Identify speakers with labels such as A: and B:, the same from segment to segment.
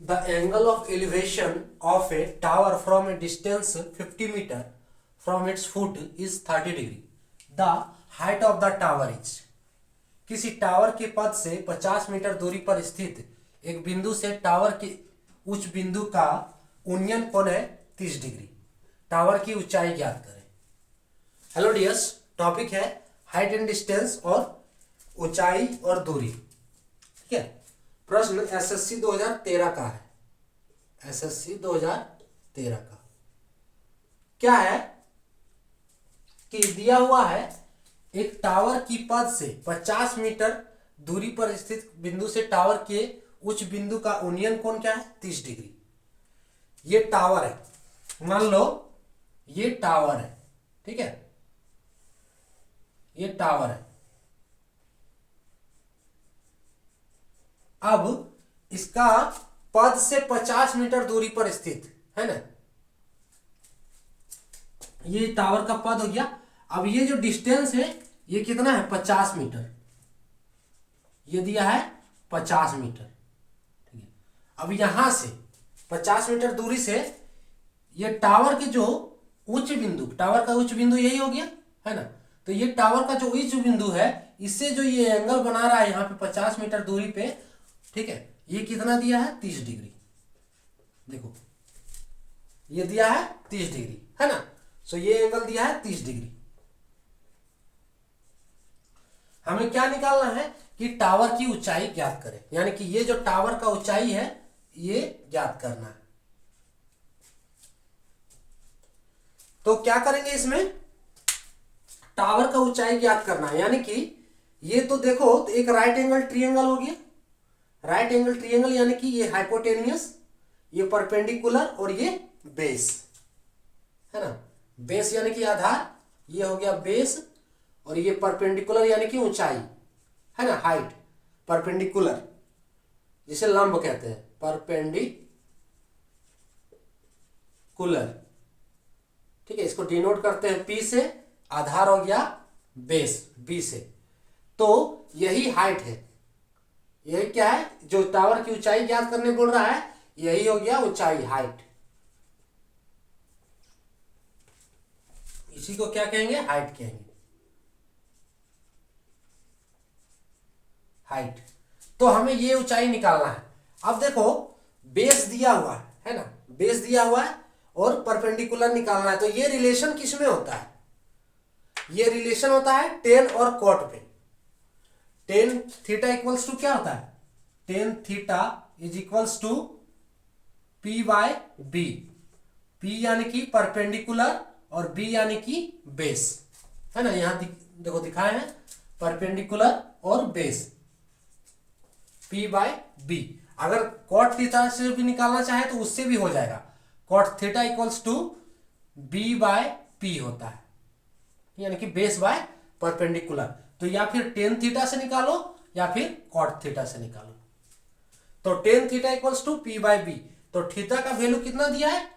A: The angle of elevation of a tower from a distance 50 meter from its foot is 30 degree. The height of the tower is. किसी tower के पद से 50 metre दूरी पर स्थित एक बिंदु से टावर के उच्च बिंदु का उन्नयन कोण है 30 डिग्री। टावर की ऊंचाई ज्ञात करें। हेलो डियर्स, टॉपिक है हाइट एंड डिस्टेंस और ऊंचाई और दूरी। ठीक है, प्रश्न एसएससी 2013 का है। एसएससी 2013 का क्या है कि दिया हुआ है एक टावर की पद से 50 मीटर दूरी पर स्थित बिंदु से टावर के उच्च बिंदु का उन्नयन कोण क्या है 30 डिग्री। ये टावर है, मान लो ये टावर है। ठीक है, ये टावर है। अब इसका पद से 50 मीटर दूरी पर स्थित है ना, ये टावर का पद हो गया। अब ये जो डिस्टेंस है ये कितना है 50 मीटर, ये दिया है 50 मीटर। ठीक है, अब यहां से 50 मीटर दूरी से ये टावर के जो उच्च बिंदु, टावर का उच्च बिंदु यही हो गया है ना, तो ये टावर का जो उच्च बिंदु है इससे जो ये एंगल बना रहा है यहाँ पे 50 मीटर दूरी पे, ठीक है, ये कितना दिया है 30 डिग्री। देखो ये दिया है 30 डिग्री है ना, सो ये एंगल दिया है 30 डिग्री। हमें क्या निकालना है कि टावर की ऊंचाई ज्ञात करें, यानी कि ये जो टावर का ऊंचाई है ये ज्ञात करना है। तो क्या करेंगे, इसमें टावर का ऊंचाई ज्ञात करना है, यानी कि ये तो देखो तो एक राइट एंगल ट्रिएंगल हो गया। राइट एंगल ट्रिएंगल यानी कि ये हाइपोटेनियस, ये परपेंडिकुलर और ये बेस है ना। बेस यानी कि आधार, ये हो गया बेस, और ये परपेंडिकुलर यानी कि ऊंचाई है ना, हाइट। परपेंडिकुलर जिसे लंब कहते हैं, परपेंडिकुलर। ठीक है, इसको डिनोट करते हैं पी से। आधार हो गया बेस, बी से। तो यही हाइट है, यही क्या है जो टावर की ऊंचाई ज्ञात करने बोल रहा है, यही हो गया ऊंचाई, हाइट। इसी को क्या कहेंगे, हाइट कहेंगे, हाइट। तो हमें ये ऊंचाई निकालना है। अब देखो बेस दिया हुआ है ना, बेस दिया हुआ है और परपेंडिकुलर निकालना है। तो ये रिलेशन किस में होता है, ये रिलेशन होता है टेन और कॉट पे। टेन थीटा इक्वल्स टू क्या होता है, tan theta is equals to P by B. P यानी कि परपेंडिकुलर और बी यानी कि बेस है ना। यहां देखो दिखाए हैं परपेंडिकुलर और बेस, पी बाय बी। अगर कॉट थीटा से भी निकालना चाहे तो उससे भी हो जाएगा। Cot theta equals to B by P होता है, यानी कि बेस बाय परपेंडिकुलर। तो या फिर टेन थीटा से निकालो या फिर कॉट थीटा से निकालो। तो tan theta equals to P by B. तो थीटा का वैल्यू कितना दिया है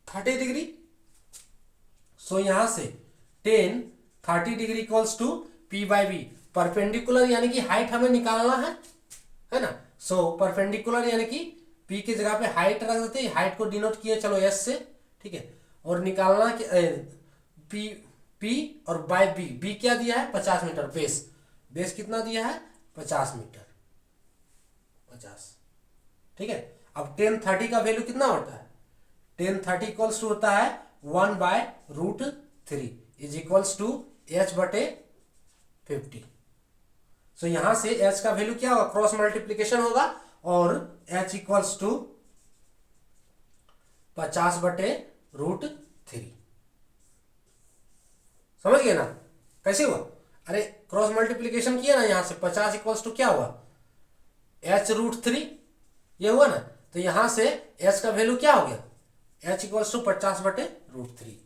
A: 30 डिग्री। सो यहां से tan 30 degree equals to P by B. Perpendicular यानी कि हाइट हमें निकालना है ना। सो परपेंडिकुलर यानी कि पी की जगह पे हाइट रख देते हैं, हाइट को डिनोट किए चलो एस से। ठीक है, और निकालना कि पी पी और बाय बी। बी क्या दिया है 50 मीटर, बेस। बेस कितना दिया है 50 मीटर, 50। ठीक है, अब टेन 30 का वैल्यू कितना होता है, टेन 30 इक्वल्स टू होता है 1/√3 इज इक्वल्स टू एच बटे 50। सो यहां से h का वैल्यू क्या होगा, क्रॉस मल्टीप्लीकेशन होगा और h इक्वल्स टू 50/√3। समझ गए ना कैसे हुआ। अरे क्रॉस मल्टीप्लीकेशन किया ना, यहां से 50 इक्वल्स टू क्या हुआ h√3, ये हुआ ना। तो यहां से h का वैल्यू क्या हो गया, h equals to 50/√3।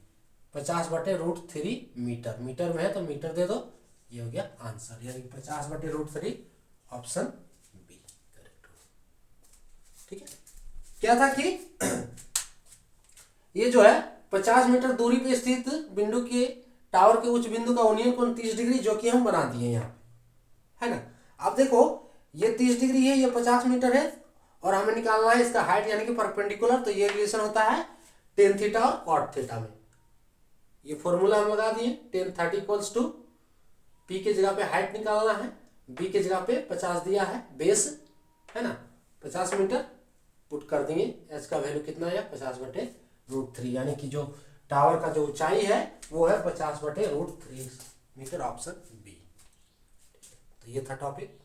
A: 50/√3 metre, metre में है तो मीटर दे दो, ये हो गया आंसर, यानी 50/√3 ऑप्शन बी करेक्ट। ठीक है, क्या था कि ये जो है 50 मीटर दूरी पे स्थित बिंदु के टावर के उच्च बिंदु का उन्नयन कोण 30 डिग्री, जो कि हम बना दिए यहाँ है ना। अब देखो ये 30 डिग्री है, ये 50 मीटर है और हमें निकालना है इसका हाइट यानी कि परपेंडिकुलर, तो ये रिलेशन होता है टेन थीटा और कॉट थीटा में। ये फॉर्मूला हम लगा दिए, टेन 30 इक्वल्स टू पी के जगह पे हाइट निकालना है, बी के जगह पे 50 दिया है बेस, है ना, 50 मीटर पुट कर दिए। एच का वैल्यू कितना है 50/√3, यानी कि जो टावर का जो ऊंचाई है वो है 50/√3 मीटर, ऑप्शन बी। तो ये था टॉपिक।